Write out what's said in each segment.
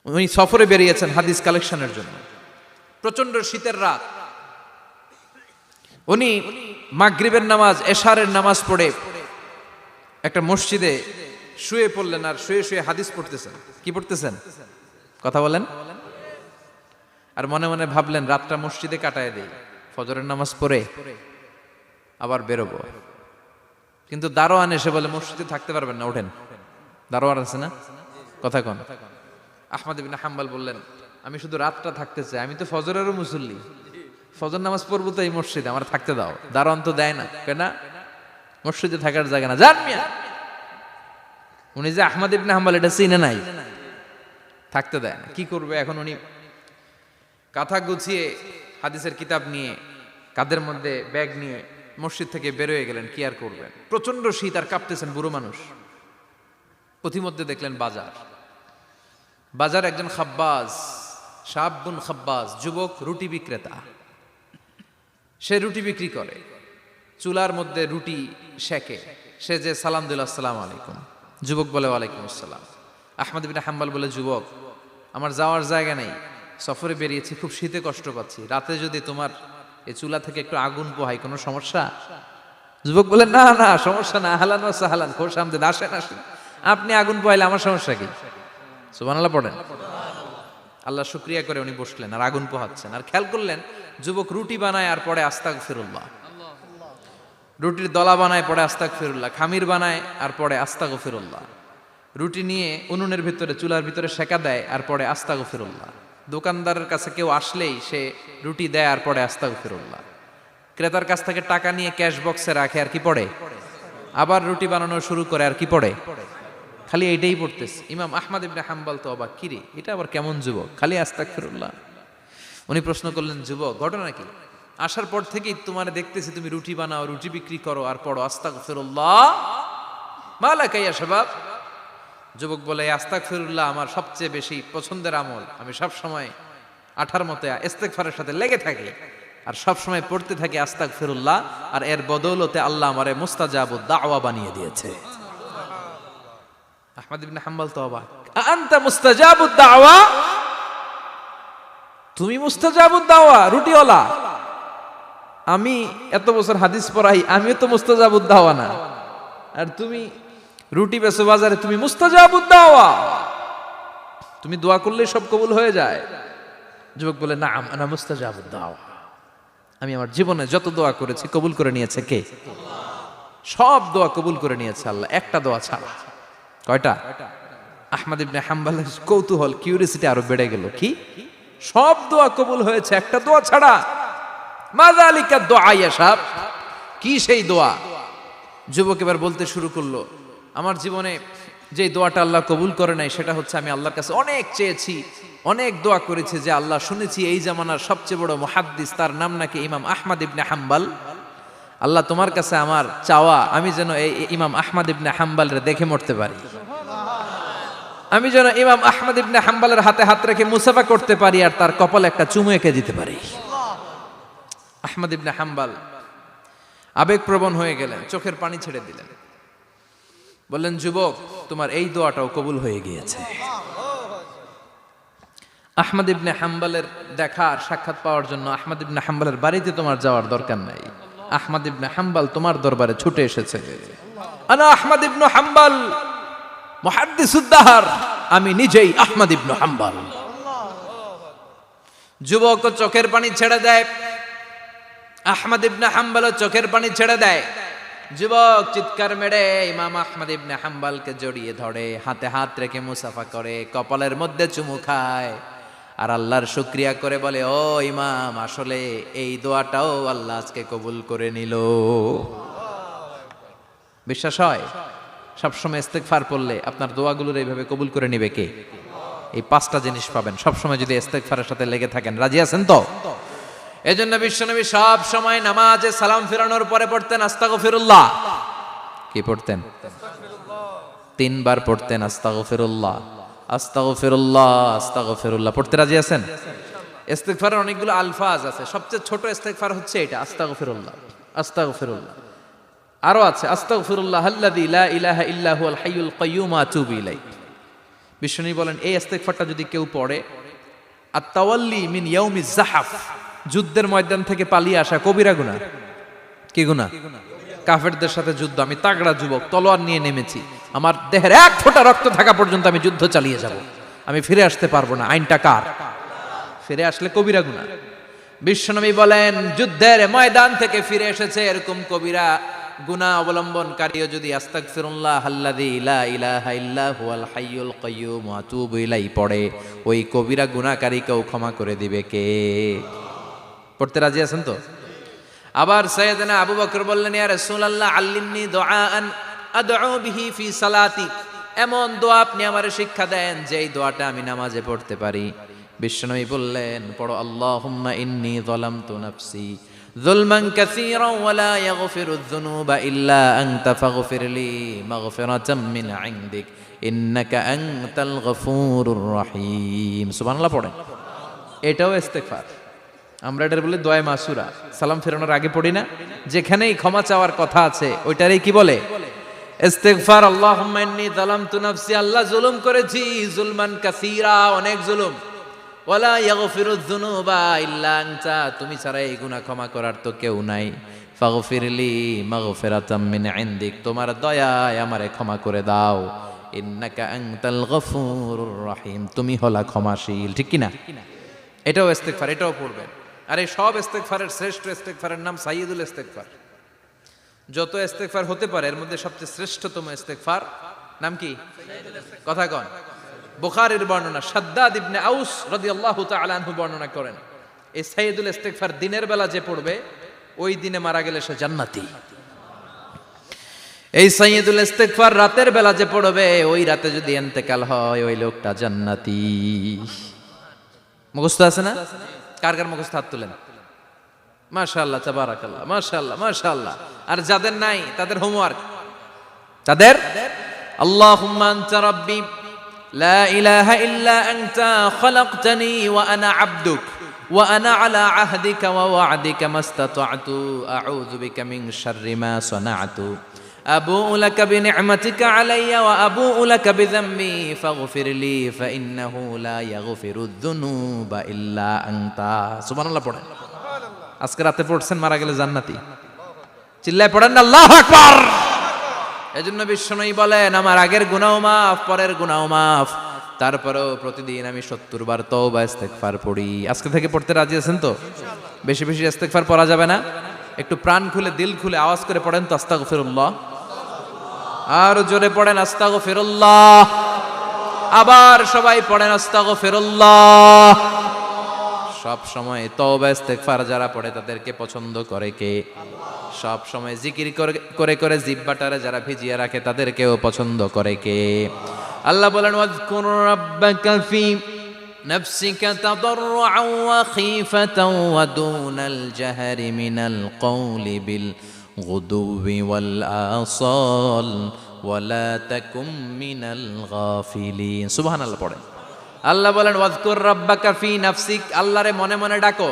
উনি সফরে বেরিয়েছেন হাদিস কালেকশনের জন্য। প্রচন্ড শীতের রাত, উনি মাগরিবের নামাজ, এশারের নামাজ পড়ে একটা মসজিদে শুয়ে পড়লেন, আর শুয়ে শুয়ে হাদিস পড়তেছেন। কি পড়তেছেন? কথা বলেন। আর মনে মনে ভাবলেন রাতটা মসজিদে কাটায় দেই, ফজরের নামাজ পড়ে আবার বেরোবো। কিন্তু দারোয়ান এসে বলে মসজিদে থাকতে পারবেন না, ওঠেন। দারোয়ান আছে না? কথা কন। আহমদ ইবনে হাম্বল বললেন আমি শুধু রাতটা থাকতে চাই, আমি তো ফজরেরও মুসল্লি, ফজর নামাজ পড়বো তো এই মসজিদে, আমার থাকতে দাও। দারোয়ান তো দেয় না, কেন? মসজিদে থাকার জায়গা না, যান মিয়া। উনি যে আহমদ ইবনে হাম্বল এটা চিনে নাই, থাকতে দেয় না। কি করবে এখন? উনি কাঁথা গুছিয়ে হাদিসের কিতাব নিয়ে কাঁধের মধ্যে ব্যাগ নিয়ে মসজিদ থেকে বেরোয় গেলেন। কি আর করবেন, প্রচন্ড শীত, আর কাঁপতেছেন, বুড়ো মানুষ। পথিমধ্যে দেখলেন বাজার। বাজার একজন খাব্বাজ, শাবুন খাব্বাজ, যুবক রুটি বিক্রেতা। সে রুটি বিক্রি করে, চুলার মধ্যে রুটি সেকে। সে যে সালাম দিল আসসালামু আলাইকুম, যুবক বলে ওয়ালাইকুম আসসালাম। আহমদ ইবনে হাম্বল বলে যুবক আমার যাওয়ার জায়গা নেই, সফরে বেরিয়েছি, খুব শীতে কষ্ট পাচ্ছি, রাতে যদি তোমার এই চুলা থেকে একটু আগুন পোহাই কোনো সমস্যা? যুবক বলে না না সমস্যা না, আহলান ওয়া সাহলান, খোশ আমদেদ, আসেন আসেন, আপনি আগুন পোহাইলে আমার সমস্যা কি? সুবহানাল্লাহ পড়েন। আল্লাহ শুকরিয়া করে উনি বসলেন আর আগুন পোহাচ্ছেন। আর খেয়াল করলেন যুবক রুটি বানায় আর পরে আস্তাগফিরুল্লাহ, রুটির দলা বানায় পরে আস্তাগফিরুল্লাহ, খামির বানায় আর পরে আস্তাগফিরুল্লাহ, রুটি নিয়ে উনুনের ভিতরে চুলার ভিতরে সেকা দেয় আর পরে আস্তাগফিরুল্লাহ। দোকানদারের কাছে কেউ আসলেই সে রুটি দেয় আর পরে আস্তাগফিরুল্লাহ। ক্রেতার কাছ থেকে টাকা নিয়ে ক্যাশ বক্সে রাখে আর কি পড়ে? আবার রুটি বানানো শুরু করে আর কি পড়ে? খালি এইটাই পড়তেছে। ইমাম আহমদ ইবনে হাম্বল তো অবাক, কিরে এটা আবার কেমন যুবক, খালি আস্তাগফিরুল্লাহ। উনি প্রশ্ন করলেন যুবক ঘটনা কি? আসার পর থেকেই তোমার দেখতেছি তুমি রুটি বানাও, রুটি বিক্রি করো আর পড়ো আস্তাগফিরুল্লাহ, মালাকা ইয়া শাবাব। যুবক বলে আস্তাগফিরুল্লাহ আমার সবচেয়ে বেশি পছন্দের আমল, আমি সব সময় আঠার মতো ইস্তেগফারের সাথে লেগে থাকি আর সব সময় পড়তে থাকি আস্তাগফিরুল্লাহ, আর এর বদৌলতে আল্লাহ আমারে মুস্তাজাবুদ দাওয়া বানিয়ে দিয়েছে। আহমদ ইবনে হাম্বল তো অবাক, আনতা মুস্তাজাবুদ দাওয়া, তুমি মুস্তাজাবুদ দাওয়া, রুটিওয়ালা। আমি এত বছর হাদিস পড়াই, আমিও তো মুস্তাজাবুদ দাওয়া না, আর তুমি রুটি বেচো বাজারে, তুমি মুস্তাজাবুদ দাওয়া, তুমি দোয়া করলে সব কবুল হয়ে যায়। যুবক বলে না আনা মুস্তাজাবুদ দাওয়া, আমি আমার জীবনে যত দোয়া করেছি কবুল করে নিয়েছে কে? সব দোয়া কবুল করে নিয়েছে আল্লাহ, একটা দোয়া ছাড়া। কয়টা? আহমদ ইবনে হাম্বলের কৌতূহল, কিউরিসিটি আরো বেড়ে গেল। কি? সব দোয়া কবুল হয়েছে একটা দোয়া ছাড়া। মাযালিকা দুআ ইয়া শাব, কি সেই দোয়া? যুবক এবার বলতে শুরু করলো আমার জীবনে যে দোয়াটা আল্লাহ কবুল করে নাই সেটা হচ্ছে আমি আল্লাহর কাছে অনেক চেয়েছি, অনেক দোয়া করেছি যে আল্লাহ শুনেছি এই জামানার সবচেয়ে বড় মুহাদ্দিস, তার নাম নাকি ইমাম আহমদ ইবনে হাম্বল। আল্লাহ তোমার কাছে আমার চাওয়া আমি যেন এই ইমাম আহমদ ইবনে হাম্বলরে দেখে মরতে পারি, আমি যেন ইমাম আহমদ ইবনে হাম্বলের হাতে হাত রেখে মুসাফা করতে পারি আর তার কপালে একটা চুমু এঁকে দিতে পারি। আহমদ ইবনে হাম্বল আবেগপ্রবণ হয়ে গেলেন, চোখের পানি ছেড়ে দিলেন, বললেন যুবক তোমার এই দোয়াটাও কবুল হয়ে গিয়েছে। আহমদ ইবনে হাম্বলের দেখা আর সাক্ষাৎ পাওয়ার জন্য আহমদ ইবনে হাম্বলের বাড়িতে তোমার যাওয়ার দরকার নাই, আহমদ ইবনে হাম্বল তোমার দরবারে ছুটে এসেছে। আনা আহমদ ইবনে হাম্বল মুহাদ্দিসুদ দাহর, আমি নিজেই আহমদ ইবনে হাম্বল। যুবক চোখের পানি ছেড়ে দেয়, আহমদ ইবনে হাম্বল চোখের পানি ছেড়ে দেয়। যুবক চিৎকার মেরে ইমাম আহমদ ইবনে হাম্বলকে জড়িয়ে ধরে, হাতে হাত রেখে মুসাফা করে, কপালের মধ্যে চুমু খায় আর আল্লাহর শুকরিয়া করে বলে ও ইমাম আসলে এই দোয়াটাও আল্লাহ আজকে কবুল করে নিল। বিশ্বাস হয় সবসময় ইস্তেগফার পড়লে আপনার দোয়াগুলোর এইভাবে কবুল করে নিবে কে? এই পাঁচটা জিনিস পাবেন সবসময় যদি ইস্তেগফারের সাথে লেগে থাকেন। রাজি আছেন তো? এজন্য বিশ্বনবী সব সময় নামাজে সালাম ফিরানোর পরে পড়তেন আস্তাগফিরুল্লাহ। কি পড়তেন? তিনবার পড়তেন আস্তাগফিরুল্লাহ, আস্তাগফিরুল্লাহ, আস্তাগফিরুল্লাহ। পড়তে রাজি আছেন? ইস্তেগফারের অনেকগুলো আলফাজ আছে, সবচেয়ে ছোট ইস্তেগফার হচ্ছে এটা আস্তাগফিরুল্লাহ, আস্তাগফিরুল্লাহ। আরো আছে আস্তাগফিরুল্লাহ আল্লাযী লা ইলাহা ইল্লা হুয়াল হাইয়ুল কাইয়্যুম আতুবু ইলাইহি। বিশ্বনবী বলেন এই ইস্তেগফারটা যদি কেউ পড়ে, আত-তাওয়াল্লি মিন ইয়াউমিজ যাহাফ, যুদ্ধের ময়দান থেকে পালিয়ে আসা কবিরা গুনাহ। কি গুনাহ? কাফেরদের সাথে যুদ্ধ, আমি তাগড়া যুবক, তলোয়ার নিয়ে নেমেছি, আমার দেহের এক ফোঁটা রক্ত থাকা পর্যন্ত আমি যুদ্ধ চালিয়ে যাব, আমি ফিরে আসতে পারবো না, আইনটা কার? ফিরে আসলে কবিরা গুনাহ। বিশ্বনবী বলেন যুদ্ধের ময়দান থেকে ফিরে এসেছে এরকম কবিরা গুনাহ অবলম্বনকারীও যদি আস্তাগফিরুল্লাহ আল্লাযী লা ইলাহা ইল্লা হুয়াল হাইয়ুল কাইয়্যুম ওয়া আতুবু ইলাইহি পড়ে, ওই কবিরা গুনাহকারীকেও ক্ষমা করে দিবে কে? পড়তে রাজি আছেন তো? আবার সাইয়েদনা আবু বকর বললেন, ইয়া রাসূলুল্লাহ আল্লিমনি দুআআন আদউ বিহি ফি সালাতি, এমন দোয়া আপনি আমারে শিক্ষা দেন যে এই দোয়াটা আমি নামাজে পড়তে পারি। বিশ্বনবী বললেন, পড়ো আল্লাহুম্মা ইন্নী যালামতু নাফসি যুলমান কাসীরান ওয়া লা ইয়াগফিরুয যুনুবা ইল্লা আনতা ফাগফিরলি মাগফিরাতাম মিন ইনদিক ইন্নাকা আনতাল গফুরুর রহিম। সুবহানাল্লাহ পড়েন। এটাও ইস্তেগফার। আমরা এটার বলে দোয়া মাসুরা, সালাম ফেরানোর আগে পড়ি না? যেখানেই ক্ষমা চাওয়ার কথা আছে ওইটারই কি বলে? ইস্তেগফার। আল্লাহুম্মা ইন্নী যালামতু নাফসি, আল্লাহ জুলুম করেছি, যুলমান কাসীরা, অনেক জুলুম, ওয়ালা ইয়াগফিরুয যুনুবা ইল্লা আনতা, তুমি ছাড়া এই গুনাহ ক্ষমা করার তো কেউ নাই। ফাগফিরলি মাগফিরাতাম মিন ইনদিক, তোমার দয়ায় আমারে ক্ষমা করে দাও। ইন্নাকা আনতাল গফুরুর রহিম, তুমি হলা ক্ষমাশীল। ঠিক কি না? এটাও ইস্তেগফার, এটাও পড়বেন। আর এই সব ইস্তেগফারের শ্রেষ্ঠ ইস্তেগফারের নাম সাইয়্যিদুল ইস্তেগফার। যত ইস্তেগফার হতে পারে এর মধ্যে সবচেয়ে শ্রেষ্ঠতম ইস্তেগফার নাম কি? কথা কন। বুখারীর বর্ণনা, শাদ্দাদ ইবনে আউস রাদিয়াল্লাহু তাআলা আনহু বর্ণনা করেন, এই সাইয়্যিদুল ইস্তেগফার দিনের বেলা যে পড়বে ওই দিনে মারা গেলে সে জান্নাতি। এই সাইয়্যিদুল ইস্তেগফার রাতের বেলা যে পড়বে ওই রাতে যদি ইন্তেকাল হয় ওই লোকটা জান্নাতি। মুখস্থ আছে না? কার কার মুখস্থ হাত তুলেন। মাশাআল্লাহ, তাবারাকাল্লাহ, মাশাআল্লাহ, মাশাআল্লাহ। আর যাদের নাই তাদের হোমওয়ার্ক, তাদের আল্লাহুম্মা আনতা রাব্বি লা ইলাহা ইল্লা আনতা খালাকতানি ওয়া আনা আবদুক ওয়া আনা আলা আহদিকা ওয়া ওয়া'দিকা মাস্তাতা'তু আউযু বিকা মিন শাররি মা সানা'তু আবুউ লাকা বিনি'মাতিকা আলাইয়া ওয়া আবুউ লাকা বিযামবি ফাগফিরলি ফাইন্নাহু লা ইয়াগফিরুয যুনুবা ইল্লা আনতা। সুবহানাল্লাহ পড়েন। আজকে রাতে পড়ছেন, মারা গেলে জান্নাতি। চিল্লায় পড়েন না আল্লাহু আকবার। এজন্য বিশ্বনবী বলেন আমার আগের গুনাহও মাফ, পরের গুনাহও মাফ, তারপরেও প্রতিদিন আমি 70 বার তওবা ইস্তেগফার পড়ি। আজকে থেকে পড়তে রাজি আছেন তো? বেশি বেশি ইস্তেগফার পড়া যাবে না? একটু প্রাণ খুলে দিল খুলে আওয়াজ করে পড়েন তো আস্তাগফিরুল্লাহ। আর জোরে পড়েন আস্তাগফিরুল্লাহ। আবার সবাই পড়েন আস্তাগফিরুল্লাহ। সব সময় তওবা ইস্তেগফার যারা পড়ে তাদেরকে পছন্দ করে কে? সব সময় জিকির করে করে জিহ্বাটারে যারা ভিজিয়ে রাখে তাদেরকেও পছন্দ করে কে? আল্লাহ বলেন ওয়াজকুর রাব্বাকা ফি নাফসিকা তাদাররুআন ওয়া খীফাতান ওয়া দুনাল জাহরি মিনাল কওলি বিল গুদুবি ওয়াল আসাল ওয়া লা তাকুম মিনাল গাফিলিন। সুবহানাল্লাহ পড়েন। আল্লাহ বলেন ওয়াজকুর রাব্বাকা ফি নাফসিক, আল্লাহরে মনে মনে ডাকো।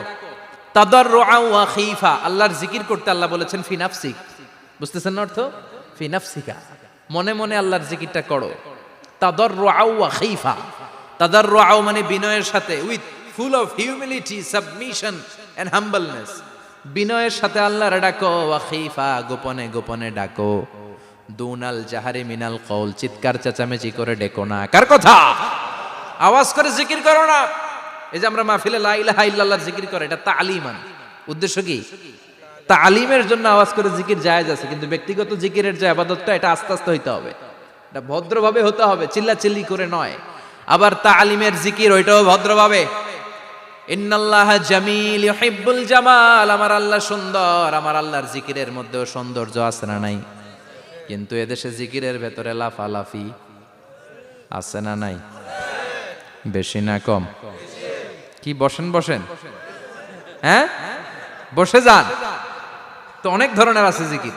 তাদাররুআন ওয়া খীফা, আল্লাহর জিকির করতে আল্লাহ বলেছেন ফি নাফসিক। বুঝতেছেন না অর্থ? ফি নাফসিকা, মনে মনে আল্লাহর জিকিরটা করো। তাদাররুআন ওয়া খীফা, তাদাররুআন মানে বিনয়ের সাথে, with full of humility, submission and humbleness, বিনয়ের সাথে আল্লাহরে ডাকো। ওয়া খীফা, গোপনে গোপনে ডাকো। দুনাল জাহারি মিনাল কওল, চিৎকার চেঁচামেচি করে ডেকো না। কার কথা? আওয়াজ করে জিকির করো না। এই যে আমরা মাহফিলে লা ইলাহা ইল্লাল্লাহর জিকির করে, এটা তালিমান। উদ্দেশ্য কি? তালিমের জন্য আওয়াজ করে জিকির জায়েজ আছে, কিন্তু ব্যক্তিগত জিকিরের যে ইবাদতটা এটা আস্তে আস্তে হইতে হবে, এটা ভদ্রভাবে হতে হবে, চিল্লাচিল্লি করে নয়। আবার তালিমের জিকির ওইটাও ভদ্রভাবে। ইন্নাল্লাহা জামিল ইউহিব্বুল জামাল, আমার আল্লাহ সুন্দর, আমার আল্লাহর জিকিরের মধ্যেও সৌন্দর্য আছে না নাই? কিন্তু এদেশে জিকিরের ভেতরে লাফালাফি আছে না নাই? বেশি না কম? কি বসেন বসেন, হ্যাঁ বসে যান তো, অনেক ধরনের আছে জিকির।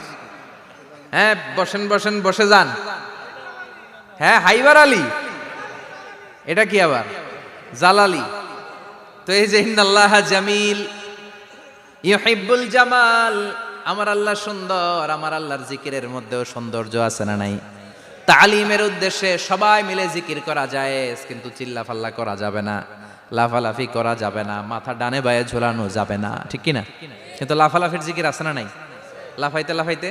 হ্যাঁ বসেন বসেন, বসে যান। হ্যাঁ হাইবার আলী, এটা কি আবার জালালি? তো এই যে ইন্নাল্লাহা জামিল ইউহিব্বুল জামাল, আমার আল্লাহ সুন্দর, আমার আল্লাহর জিকিরের মধ্যেও সৌন্দর্য আছে না নাই? তালিমের উদ্দেশ্যে সবাই মিলে জিকির করা যায়, কিন্তু চিল্লাফাল্লা করা যাবে না, লাফালাফি করা যাবে না, মাথা ডানে বায়ে ঝোলানো যাবে না, ঠিক কি না? কিন্তু লাফালাফির জিকির আছে না নাই? লাফাইতে লাফাইতে,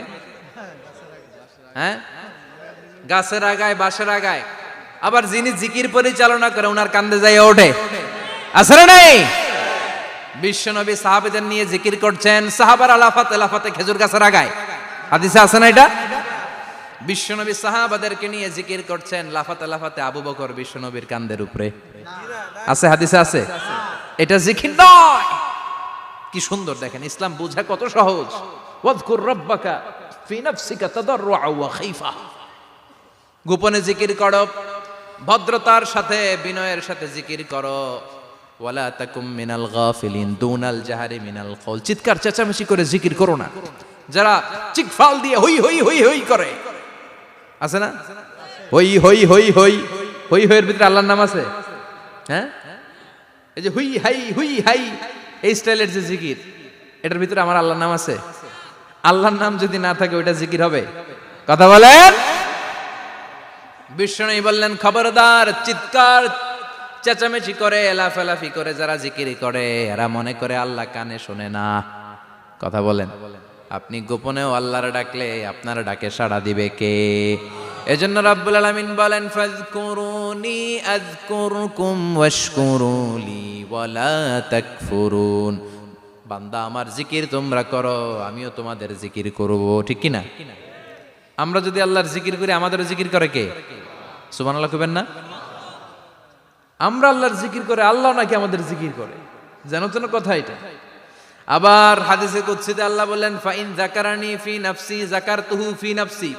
হ্যাঁ, গাছের আগায় বাঁশের আগায়, আবার যিনি জিকির পরিচালনা করে ওনার কান্দে যাই ওঠে, আছে না নাই? বিশ্বনবী সাহাবাদের নিয়ে জিকির করছেন, সাহাবারা লাফাতে লাফাতে খেজুর গাছের আগায়, হাদিসে আছে না এটা? বিশ্বনবী সাহাবাদেরকে নিয়ে জিকির করছেন, লাফাতে লাফাতে আবু বকর বিশ্বনবীর কান্দের উপরে, আছে হাদিসে আছে? এটা জিকির নয়। কি সুন্দর দেখেন, ইসলাম বুঝা কত সহজ। ওয়াজকুর রাব্বাকা ফি নাফসিকা তাদাররুআ ওয়া খাইফা, গোপনে জিকির করো, ভদ্রতার সাথে বিনয়ের সাথে জিকির করো। ওয়ালা তাকুম মিনাল গাফিলিন দুনাল জাহারি মিনাল কওল, চিৎকার চেঁচামেচি করে জিকির করো না। যারা চিকফাল দিয়ে হই হই হই হই করে, আছে না? হই হই হই হই হই হইয়ের ভিতরে আল্লাহর নাম আছে, হ্যাঁ? এই যে হুই হাই হুই হাই এই স্টাইলের যে জিকির, এটার ভিতরে আমার আল্লাহর নাম আছে? আল্লাহর নাম যদি না থাকে ওইটা জিকির হবে? কথা বলেন। বিষ্ণু বললেন, খবরদার, চিৎকার চেঁচামেচি করে লাফালাফি করে যারা জিকির করে এরা মনে করে আল্লাহ কানে শোনে না। কথা বলেন। আপনি গোপনেও আল্লাহর ডাকলে আপনার ডাকে সাড়া দিবে কে? এজন্য রাব্বুল আলামিন বলেন, ফাযকুরুনি আযকুরকুম ওয়াশকুরুলি ওয়ালা তাকফুরুন। বান্দা আমার জিকির তোমরা করো, আমিও তোমাদের জিকির করব, ঠিক কি না? আমরা যদি আল্লাহর জিকির করি আমাদেরও জিকির করে কে? সুবহানাল্লাহ কইবেন না? আমরা আল্লাহর জিকির করে, আল্লাহ নাকি আমাদের জিকির করে, জানো তো না কথা এটা? আবার হাদিসে কুদসিতে আল্লাহ বলেন, ফাইন যাকারানি ফি নাফসি যাকারতুহু ফি নাফসি।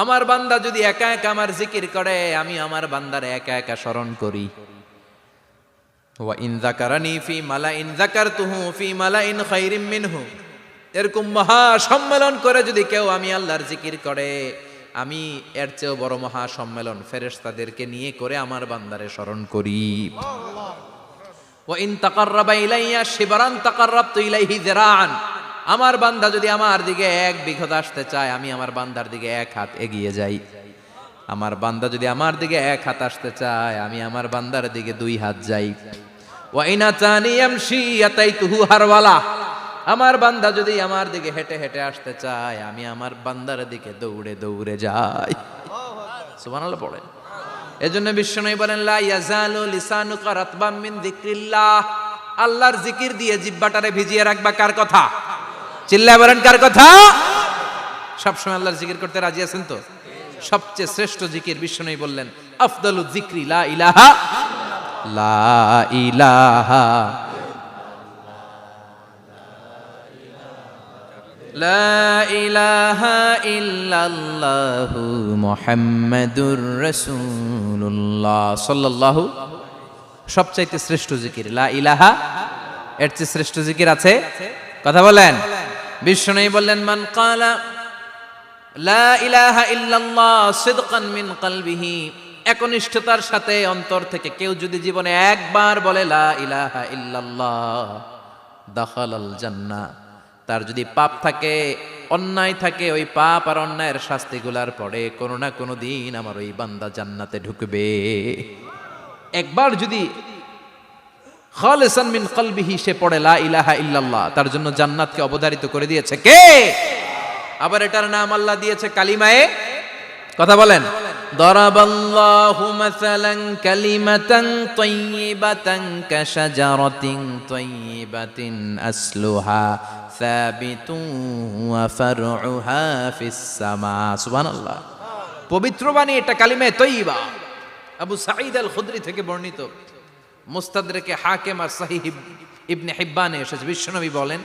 আমার বান্দা যদি একা একা আমার জিকির করে, আমি আমার বান্দারে একা একা স্মরণ করি। ওয়া ইন যাকারানি ফি মালাইন যাকারতুহু ফি মালাইন খায়রিম মিনহু। এরকম মহা সম্মেলন করে যদি কেউ আমি আল্লাহর জিকির করে, আমি এর চেয়েও বড় মহা সম্মেলন ফেরেশতাদেরকে নিয়ে করে আমার বান্দারে স্মরণ করি। ওয়া ইন তাকাররাবা ইলাইয়া শিবরান তাকাররাবতু ইলাইহি যিরাআন। আমার বান্দা যদি আমার দিকে এক বিঘত আসতে চায়, আমি আমার বান্দার দিকে এক হাত এগিয়ে যাই। আমার বান্দা যদি আমার দিকে এক হাত আসতে চায়, আমি আমার বান্দার দিকে দুই হাত যাই। ওয়া ইন আতানি ইয়ামশি আতাইতুহু হারওয়ালা। আমার বান্দা যদি আমার দিকে হেঁটে হেঁটে আসতে চায়, আমি আমার বান্দার দিকে দৌড়ে দৌড়ে যাই। সুবহানাল্লাহ পড়েন। এজন্য বিশ্বনবী বলেন, লা ইয়াজালু লিসানুকা রাতবাম মিন যিকরিল্লাহ। আল্লাহর জিকির দিয়ে জিহ্বাটারে ভিজিয়ে রাখবা। কার কথা? চিল্লায় বলেন, কার কথা? সবসময় আল্লাহর জিকির করতে রাজি আছেন তো? সবচেয়ে শ্রেষ্ঠ জিকির বিশ্বনবী বললেন, আফদালু যিকরি লা ইলাহা লা ইলাহা লা ইলাহা ইল্লাল্লাহু মুহাম্মাদুর রাসূলুল্লাহ সাল্লাল্লাহু। সবচাইতে শ্রেষ্ঠ জিকির লা ইলাহা, এর চেয়ে শ্রেষ্ঠ জিকির আছে? কথা বলেন। বিশ্বনবী বললেন, মান ক্বালা লা ইলাহা ইল্লাল্লাহ সিদকান মিন কলবিহি, একনিষ্ঠতার সাথে অন্তর থেকে কেউ যদি জীবনে একবার বলে লা ইলাহা ইল্লাল্লাহ, দাখালাল জান্নাহ। তার যদি পাপ থাকে, অন্যায় থাকে, ওই পাপ আর অন্যায়ের শাস্তিগুলার পরে কোনো না কোনো দিন আমার ওই বান্দা জান্নাতে ঢুকবে। একবার যদি খালিসান মিন কলবিহি সে পড়ে লা ইলাহা ইল্লাল্লাহ, তার জন্য জান্নাতকে অবধারিত করে দিয়েছে কে? আবার এটার নাম আল্লাহ দিয়েছে কালিমায়ে, কথা বলেন, দরাবাল্লাহু মাসালান কালিমাতান তাইয়িবাতান কাশাজারাতিন তাইয়িবাতিন আসলুহা সাবিতুন ওয়া ফারউহা ফিস সামা। সুবহানাল্লাহ। পবিত্র বাণী এটা কালিমায়ে তাইয়িবা। আবু সাঈদ আল খুদরি থেকে বর্ণিত, মুস্তাদরেকে হাকিম আর সহিহ ইবনে হিব্বানে এসেছে। বিশ্বনবী বলেন,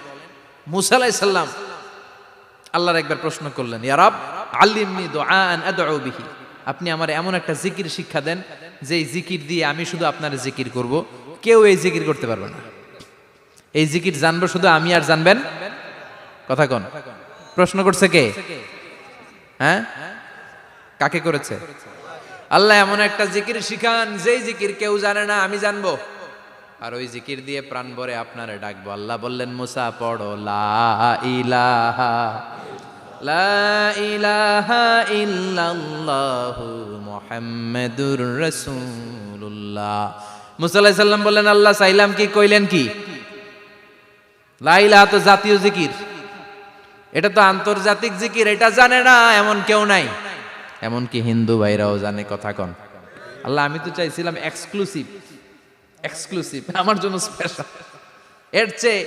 মুসা আলাইহিস সালাম আল্লাহর একবার প্রশ্ন করলেন, ইয়া রাব আল্লিমনি দুআআন আদউ বিহি, আপনি আমার এমন একটা জিকির শিক্ষা দেন যে জিকির দিয়ে আমি শুধু আপনার জিকির করব, কেউ এই জিকির করতে পারবে না। এই জিকির জানবো শুধু আমি, আর জানবেন কথা কোন? প্রশ্ন করছে কে? হ্যাঁ, কাকে করেছে? আল্লাহ এমন একটা জিকির শিখান যেই জিকির কেউ জানে না, আমি জানবো, আর ওই জিকির দিয়ে প্রাণ ভরে আপনারে ডাকবো। আল্লাহ বললেন, মুসা পড়ো লা ইলাহা লা ইলাহা ইল্লাল্লাহু মুহাম্মাদুর রাসূলুল্লাহ। মুসা আলাইহিস সালাম বললেন, আল্লাহ চাইলাম কি, কইলেন কি? লা ইলাহা তো জাতীয় জিকির, এটা তো আন্তর্জাতিক জিকির, এটা জানে না এমন কেউ নাই। এমনকি হিন্দু ভাইরাও জানে। কথা কন। আল্লাহ আমি তো চাইছিলাম এক্সক্লুসিভ, আমার জন্য স্পেশাল, এর চেয়ে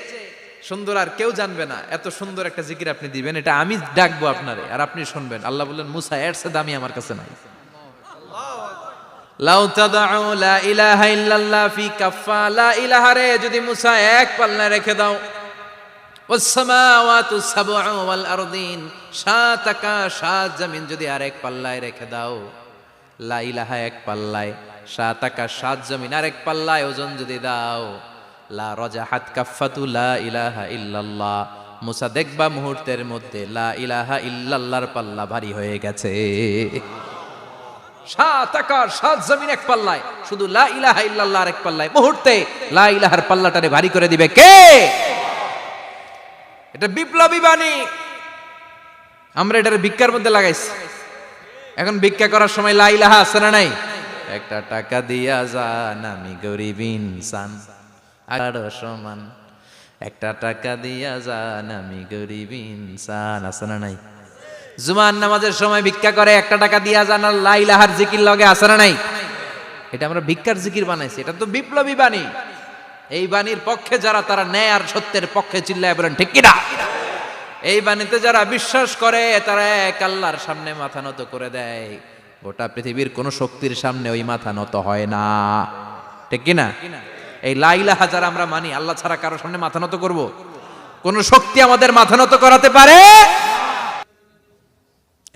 সুন্দর আর কেউ জানবে না, এত সুন্দর একটা জিকির আপনি দিবেন, এটা আমি ডাকবো আপনারে আর আপনি শুনবেন। আল্লাহ বললেন, মুসা এর চেয়ে দামি আমার কাছে নাই। লাউ তাদউ লা ইলাহা ইল্লাল্লাহ ফি কাফা, লা ইলাহা রে যদি মুসা এক পাল্লায় রেখে দাও, ওয়াস সামাওয়াতু সাবউ ওয়াল আরদিন, সাত আকাশ সাত জমিন যদি আরেক পাল্লায় রেখে দাও, লা ইলাহা এক পাল্লায়, সাত আকাশ সাত জমিন আরেক পাল্লায় ওজন যদি দাও, লা রাজাহাত কাফাতু লা ইলাহা ইল্লাল্লাহ, মুসা দেখবা মুহূর্তের মধ্যে লা ইলাহা ইল্লাল্লাহর পাল্লা ভারী হয়ে গেছে। সাত আকাশ সাত জমিন এক পাল্লায়, শুধু লা ইলাহা ইল্লাল্লাহ আরেক পাল্লায়, মুহূর্তে লা ইলাহার পাল্লাটারে ভারী করে দিবে কে? এটা বিপ্লবী বাণী। আমরা এটার ভিক্ষার মধ্যে লাগাইছি। এখন ভিক্ষা করার সময় লা ইলাহা আছে না নাই? একটা টাকা দিয়া যান, আমি গরিব ইনসান আর সমান, একটা টাকা দিয়া যান, আমি গরিব ইনসান, আছে না নাই? জুমার নামাজের সময় ভিক্ষা করে, একটা টাকা দিয়া যান, আর লা ইলাহার জিকির লগে, আছে না নাই? এটা আমরা ভিক্ষার জিকির বানাইছি, এটা তো বিপ্লবী বাণী। এই বাণীর পক্ষে যারা, তারা ন্যায় আর সত্যের পক্ষে চিল্লায় বলেন ঠিক কিনা? এই বাণীতে যারা বিশ্বাস করে, তারা এক আল্লাহর সামনে মাথা নত করে দেয়। গোটা পৃথিবীর কোন শক্তির সামনে ওই মাথা নত হয় না, ঠিক কিনা? এই লা ইলাহা যারা আমরা মানি, আল্লাহ ছাড়া কারো সামনে মাথা নত করব? কোন শক্তি আমাদের মাথা নত করাতে পারে?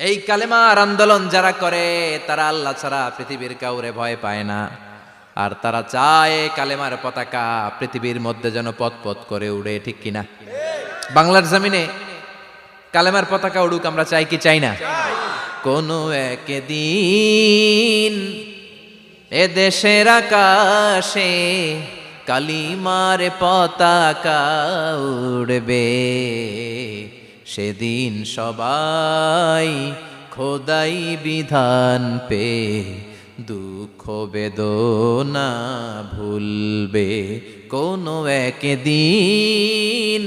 এই কালেমার আন্দোলন যারা করে, তারা আল্লাহ ছাড়া পৃথিবীর কাউরে ভয় পায় না। আর তারা চায় কালেমার পতাকা পৃথিবীর মধ্যে যেন পথ পথ করে উড়ে, ঠিক কিনা? বাংলার জমিনে কালেমার পতাকা উড়ুক, আমরা চাই কি চাই না? কোনো একদিন এ দেশের আকাশে কালিমার পতাকা উড়বে, সেদিন সবাই খোদাই বিধান পে দুঃখ বেদনা ভুলবে। কোনো একদিন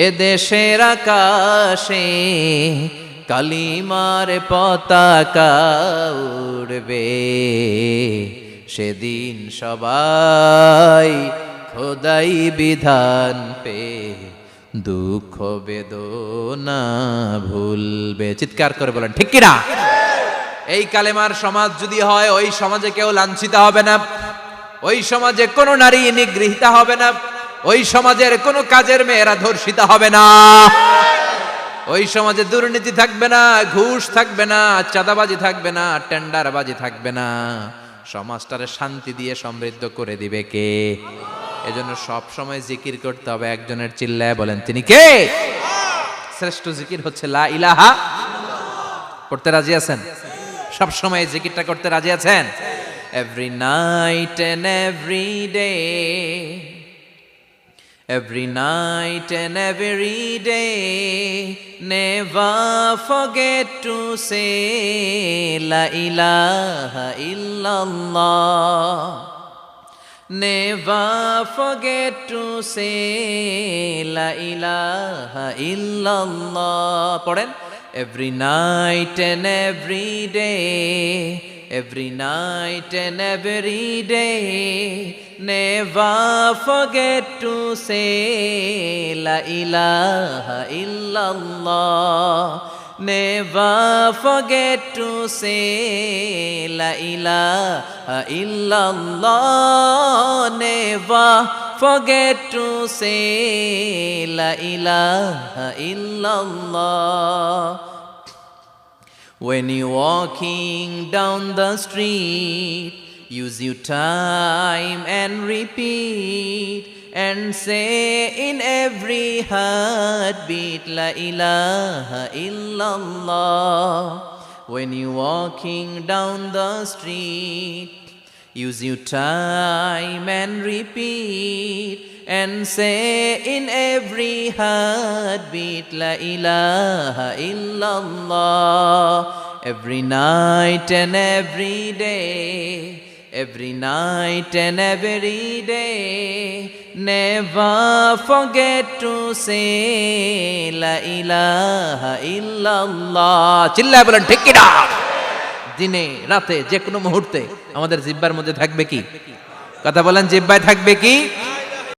এ দেশের আকাশে কালিমার পতাকা উড়বে, সেদিন সবাই খোদাই বিধান পে দুঃখ বেদনা ভুলবে। চিৎকার করে বলেন ঠিক কিনা? এই কালেমার সমাজ যদি হয়, ওই সমাজে কেউ লাঞ্ছিত হবে না, ওই সমাজে কোনো নারী নিগৃহীতা হবে না, ওই সমাজের কোনো কাজের মেয়েরা ধর্ষিত হবে না, ওই সমাজে দুর্নীতি থাকবে না, ঘুষ থাকবে না, চাঁদাবাজি থাকবে না, টেন্ডারবাজি থাকবে না। সমাজটারে শান্তি দিয়ে সমৃদ্ধ করে দিবে কে? এজন্য সব সময় জিকির করতে হবে একজনের, চিল্লায় বলেন তিনি কে? শ্রেষ্ঠ জিকির হচ্ছে লা ইলাহা। পড়তে রাজি আছেন? সব সময় জিকিরটা করতে রাজি আছেন? Every night and every day, every night and every day, never forget to say la ilaha illallah, never forget to say la ilaha illallah. পড়েন, every night and every day, every night and every day, never forget to say la ilaha illallah, never forget to say la ilaha illallah, never forget to say la ilaha illallah. When you're walking down the street, use your time and repeat, and say in every heartbeat la ilaha illallah. When you're walking down the street, Use your time and repeat and say in every heartbeat La ilaha illallah. Every night and every day, every night and every day, never forget to say La ilaha illallah. চিল্লায় বলেন ঠিক কিনা? দিনে রাতে যে কোনো মুহূর্তে আমাদের জিহ্বার মধ্যে থাকবে কি? কথা বলেন, জিহ্বায় থাকবে কি?